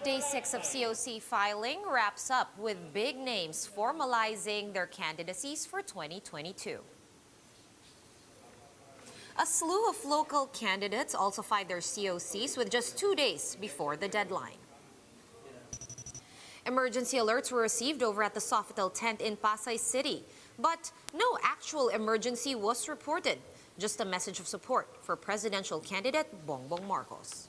Day 6 of COC filing wraps up with big names formalizing their candidacies for 2022. A slew of local candidates also filed their COCs with just 2 days before the deadline. Emergency alerts were received over at the Sofitel tent in Pasay City, but no actual emergency was reported, just a message of support for presidential candidate Bongbong Marcos.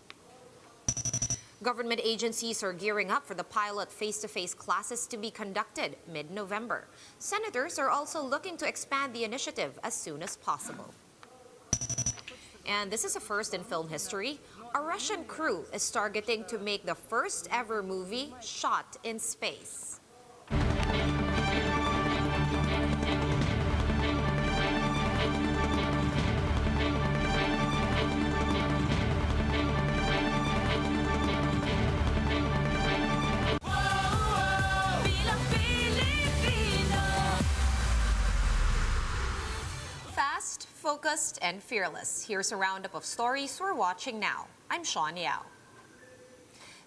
Government agencies are gearing up for the pilot face-to-face classes to be conducted mid-November. Senators are also looking to expand the initiative as soon as possible. And this is a first in film history. A Russian crew is targeting to make the first ever movie shot in space. Fast, focused, and fearless. Here's a roundup of stories we're watching now. I'm Sean Yao.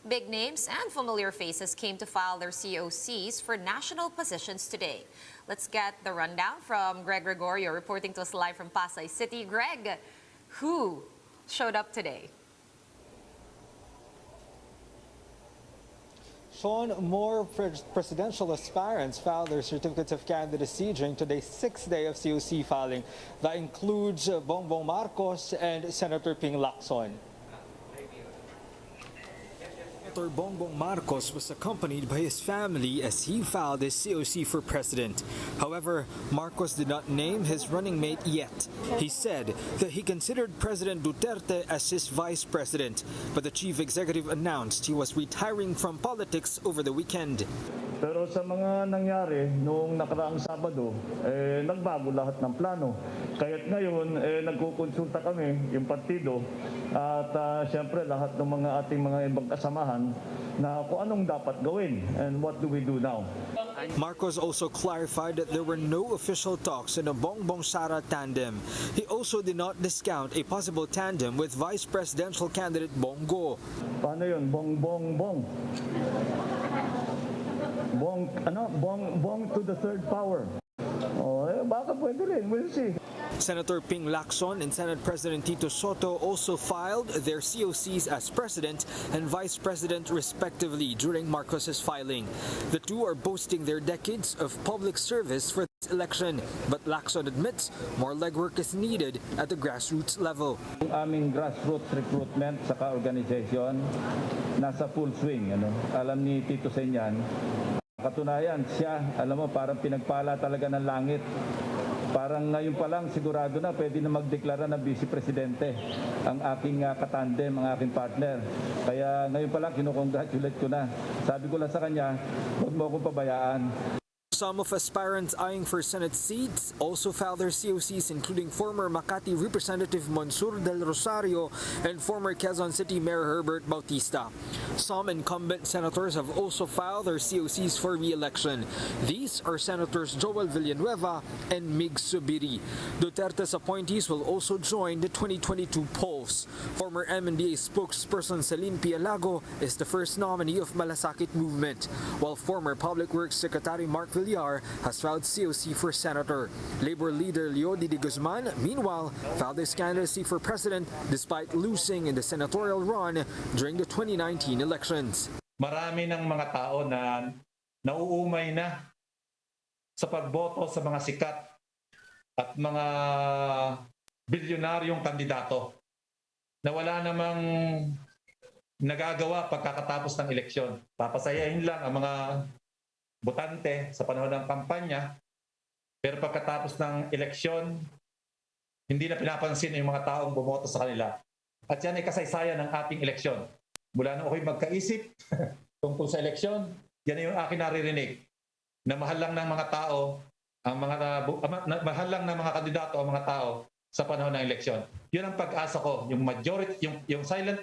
Big names and familiar faces came to file their COCs for national positions today. Let's get the rundown from Greg Gregorio reporting to us live from Pasay City. Greg, who showed up today? Sean, more presidential aspirants filed their certificates of candidacy during today's 6th day of COC filing. That includes Bongbong Marcos and Senator Ping Lacson. Senator Bongbong Marcos was accompanied by his family as he filed his COC for president. However, Marcos did not name his running mate yet. He said that he considered President Duterte as his vice president, but the chief executive announced he was retiring from politics over the weekend. Pero sa mga nangyari noong nakaraang Sabado, nagbago lahat ng plano. Kaya't ngayon, nagkukonsulta kami, yung partido, at siyempre lahat ng mga ating mga ibang kasamahan na kung anong dapat gawin and what do we do now. Marcos also clarified that there were no official talks in a Bongbong-Sara tandem. He also did not discount a possible tandem with vice presidential candidate Bongo. Paano yun? Bong. Bong to the third power. Baka pwede rin. We'll see. Senator Ping Lacson and Senate President Tito Soto also filed their COCs as president and vice president respectively during Marcos's filing. The two are boasting their decades of public service for this election, but Lacson admits more legwork is needed at the grassroots level. Yung aming grassroots recruitment saka organization nasa full swing. Alam ni Tito Sen yan. Katunayan, siya, alam mo, parang pinagpala talaga ng langit. Parang ngayon pa lang sigurado na pwede na magdeklara na vice presidente ang aking katandem, ang aking partner. Kaya ngayon pa lang kinukongratulate ko na. Sabi ko lang sa kanya, huwag mo akong pabayaan. Some of aspirants eyeing for Senate seats also filed their COCs, including former Makati Representative Monsur del Rosario and former Quezon City Mayor Herbert Bautista. Some incumbent senators have also filed their COCs for re-election. These are Senators Joel Villanueva and Mig Subiri. Duterte's appointees will also join the 2022 polls. Former MNDA spokesperson Celine Pialago is the first nominee of Malasakit Movement, while former Public Works Secretary Mark Villar has filed COC for senator. Labor leader Leody de Guzman, meanwhile, filed his candidacy for president despite losing in the senatorial run during the 2019 elections. Marami ng mga tao na nauumay na sa pagboto sa mga sikat at mga bilyonaryong kandidato na wala namang nagagawa pagkakatapos ng eleksyon. Papasayahin lang ang mga botante sa panahon ng kampanya, pero pagkatapos ng eleksyon, hindi na pinapansin yung mga taong bumoto sa kanila. At yan ay kasaysayan ng ating eleksyon. Mula nung ako'y magkaisip tungkol sa eleksyon, yan ay yung akin naririnig, na mahal lang ng mga tao, mahal lang ng mga kandidato ang mga tao sa panahon ng eleksyon. Yun ang pag-asa ko, yung majority, yung silent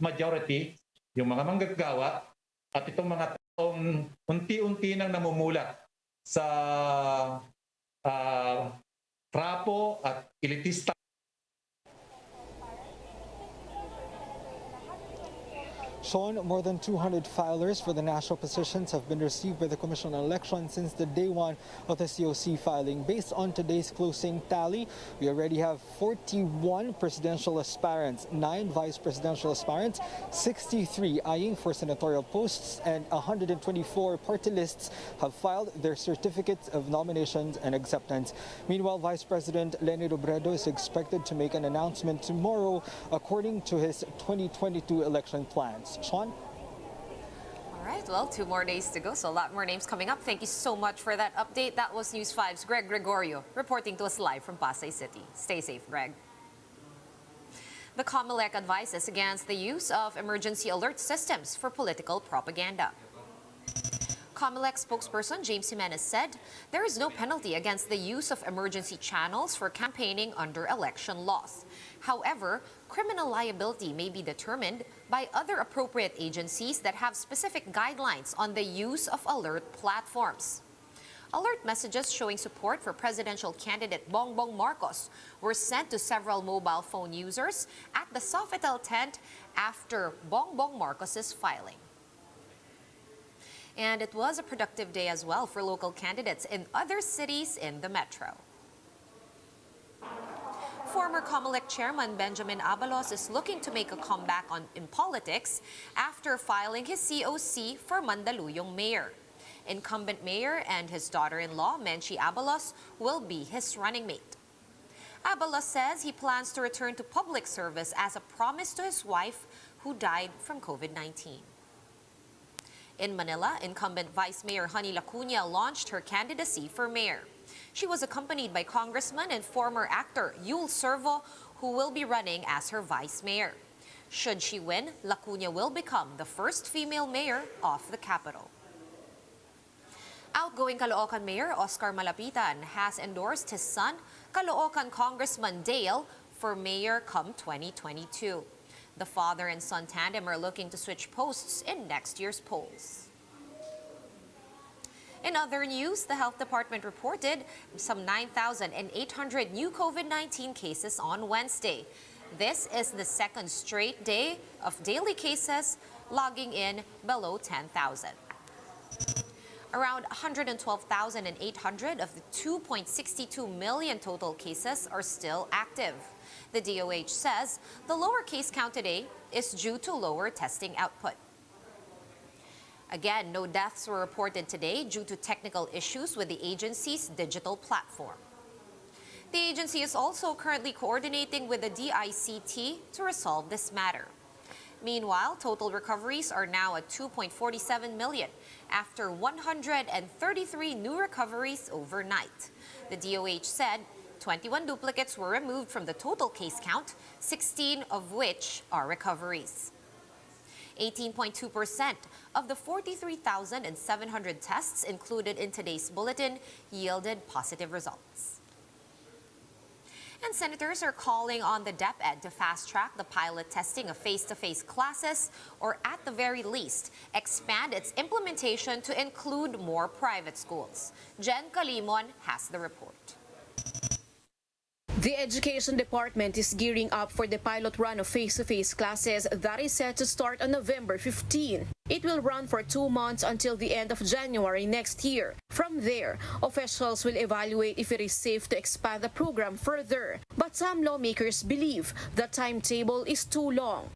majority, yung mga manggagawa, at itong mga taong unti-unti nang namumulat sa trapo at elitista. Sean, more than 200 filers for the national positions have been received by the Commission on Elections since the day one of the COC filing. Based on today's closing tally, we already have 41 presidential aspirants, 9 vice presidential aspirants, 63 eyeing for senatorial posts, and 124 party lists have filed their certificates of nominations and acceptance. Meanwhile, Vice President Leni Robredo is expected to make an announcement tomorrow according to his 2022 election plans. Sean? All right, well, 2 more days to go, so a lot more names coming up. Thank you so much for that update. That was News 5's Greg Gregorio reporting to us live from Pasay City. Stay safe, Greg. The COMELEC advises against the use of emergency alert systems for political propaganda. COMELEC spokesperson James Jimenez said there is no penalty against the use of emergency channels for campaigning under election laws. However, criminal liability may be determined by other appropriate agencies that have specific guidelines on the use of alert platforms. Alert messages showing support for presidential candidate Bongbong Marcos were sent to several mobile phone users at the Sofitel tent after Bongbong Marcos's filing. And it was a productive day as well for local candidates in other cities in the metro. Former COMELEC chairman Benjamin Abalos is looking to make a comeback in politics after filing his COC for Mandaluyong mayor. Incumbent mayor and his daughter-in-law, Menchie Abalos, will be his running mate. Abalos says he plans to return to public service as a promise to his wife, who died from COVID-19. In Manila, incumbent Vice Mayor Honey Lacuna launched her candidacy for mayor. She was accompanied by Congressman and former actor Yul Servo, who will be running as her vice mayor. Should she win, Lacuna will become the first female mayor of the capital. Outgoing Caloocan Mayor Oscar Malapitan has endorsed his son, Caloocan Congressman Dale, for mayor come 2022. The father and son tandem are looking to switch posts in next year's polls. In other news, the health department reported some 9,800 new COVID-19 cases on Wednesday. This is the second straight day of daily cases logging in below 10,000. Around 112,800 of the 2.62 million total cases are still active. The DOH says the lower case count today is due to lower testing output. Again, no deaths were reported today due to technical issues with the agency's digital platform. The agency is also currently coordinating with the DICT to resolve this matter. Meanwhile, total recoveries are now at 2.47 million after 133 new recoveries overnight. The DOH said 21 duplicates were removed from the total case count, 16 of which are recoveries. 18.2% of the 43,700 tests included in today's bulletin yielded positive results. And senators are calling on the DepEd to fast-track the pilot testing of face-to-face classes, or at the very least, expand its implementation to include more private schools. Jen Calimon has the report. The Education Department is gearing up for the pilot run of face-to-face classes that is set to start on November 15. It will run for 2 months until the end of January next year. From there, officials will evaluate if it is safe to expand the program further. But some lawmakers believe the timetable is too long.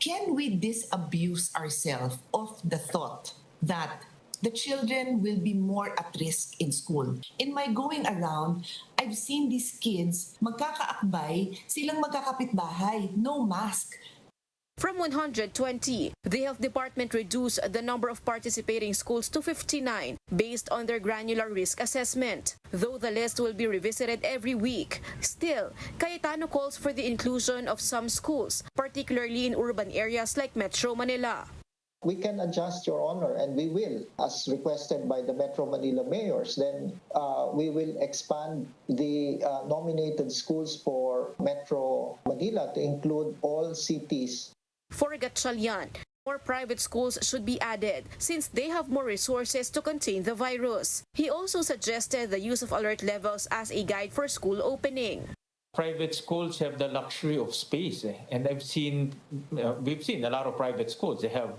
Can we disabuse ourselves of the thought that the children will be more at risk in school? In my going around, I've seen these kids, magkakaakbay, silang magkakapitbahay, no mask. From 120, the Health Department reduced the number of participating schools to 59 based on their granular risk assessment. Though the list will be revisited every week, still, Cayetano calls for the inclusion of some schools, particularly in urban areas like Metro Manila. We can adjust, Your Honor, and we will, as requested by the Metro Manila mayors. Then we will expand the nominated schools for Metro Manila to include all cities. For Gatchalian, more private schools should be added since they have more resources to contain the virus. He also suggested the use of alert levels as a guide for school opening. Private schools have the luxury of space, and we've seen a lot of private schools. They have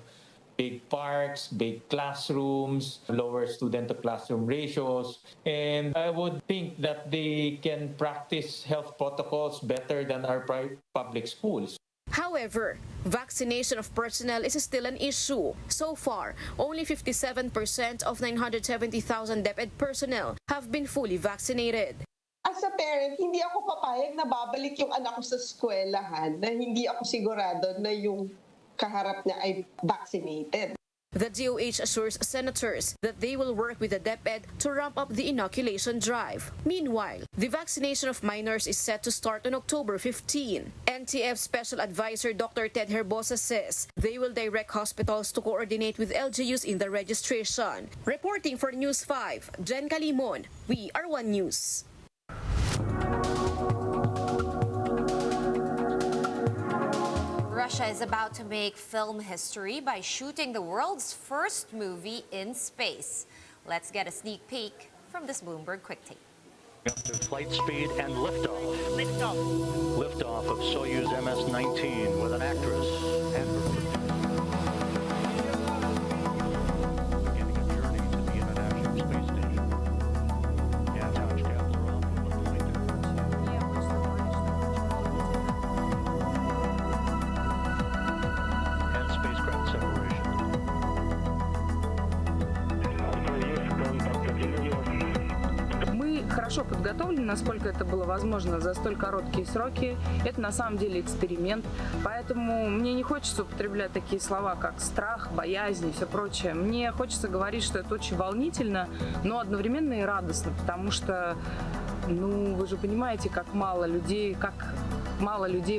big parks, big classrooms, lower student-to-classroom ratios, and I would think that they can practice health protocols better than our public schools. However, vaccination of personnel is still an issue. So far, only 57% of 970,000 DepEd personnel have been fully vaccinated. As a parent, hindi ako papayag na babalik yung anak ko sa eskwelahan na hindi ako sigurado na yung kaharap niya ay vaccinated. The DOH assures senators that they will work with the DepEd to ramp up the inoculation drive. Meanwhile, the vaccination of minors is set to start on October 15. NTF Special Advisor Dr. Ted Herbosa says they will direct hospitals to coordinate with LGUs in the registration. Reporting for News 5, Jen Calimon, We Are One News. Russia is about to make film history by shooting the world's first movie in space. Let's get a sneak peek from this Bloomberg Quick Take. Up to flight speed and liftoff. Liftoff of Soyuz MS-19 with an actress and beginning a journey to the International Space Station. Yeah, launch caps are off with the flight and spacecraft separation. Мы хорошо подготовлены, насколько это было возможно за столь короткие сроки. Это на самом деле эксперимент, поэтому мне не хочется употреблять такие слова, как страх, боязнь и все прочее. Мне хочется говорить, что это очень волнительно, но одновременно и радостно, потому что, вы же понимаете, как мало людей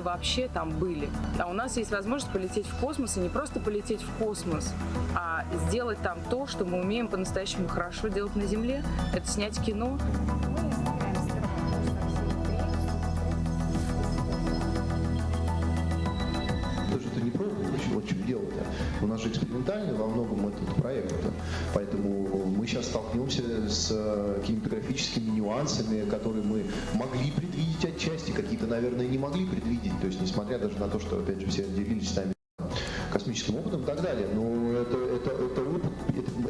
вообще там были. А у нас есть возможность полететь в космос, и не просто полететь в космос, а сделать там то, что мы умеем по-настоящему хорошо делать на Земле. Это снять кино. Это не просто вот что делать-то. У нас же экспериментальный во многом этот проект. Поэтому мы сейчас столкнемся с кинематографическими нюансами, которые мы могли предвидеть отчасти, какие-то, наверное, не могли предвидеть. То есть, несмотря даже на то, что, опять же, все делились с нами космическим опытом и так далее. Но это опыт,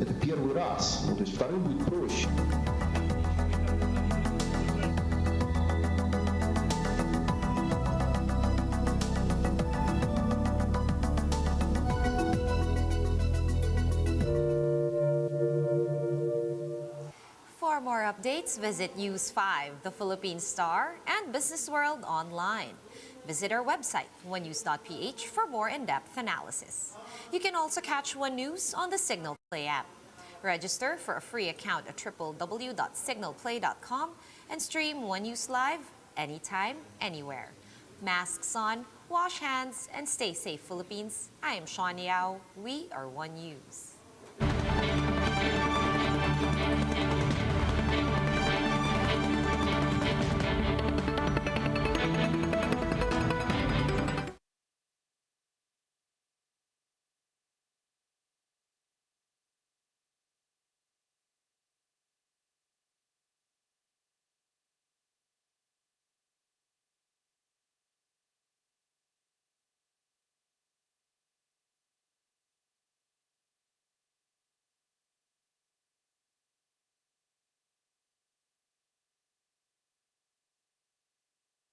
это первый раз. То есть второй будет проще. For more updates, visit News 5, The Philippine Star, and Business World online. Visit our website, onenews.ph, for more in-depth analysis. You can also catch One News on the Signal Play app. Register for a free account at www.signalplay.com and stream One News live anytime, anywhere. Masks on, wash hands, and stay safe, Philippines. I am Sean Yao. We are One News.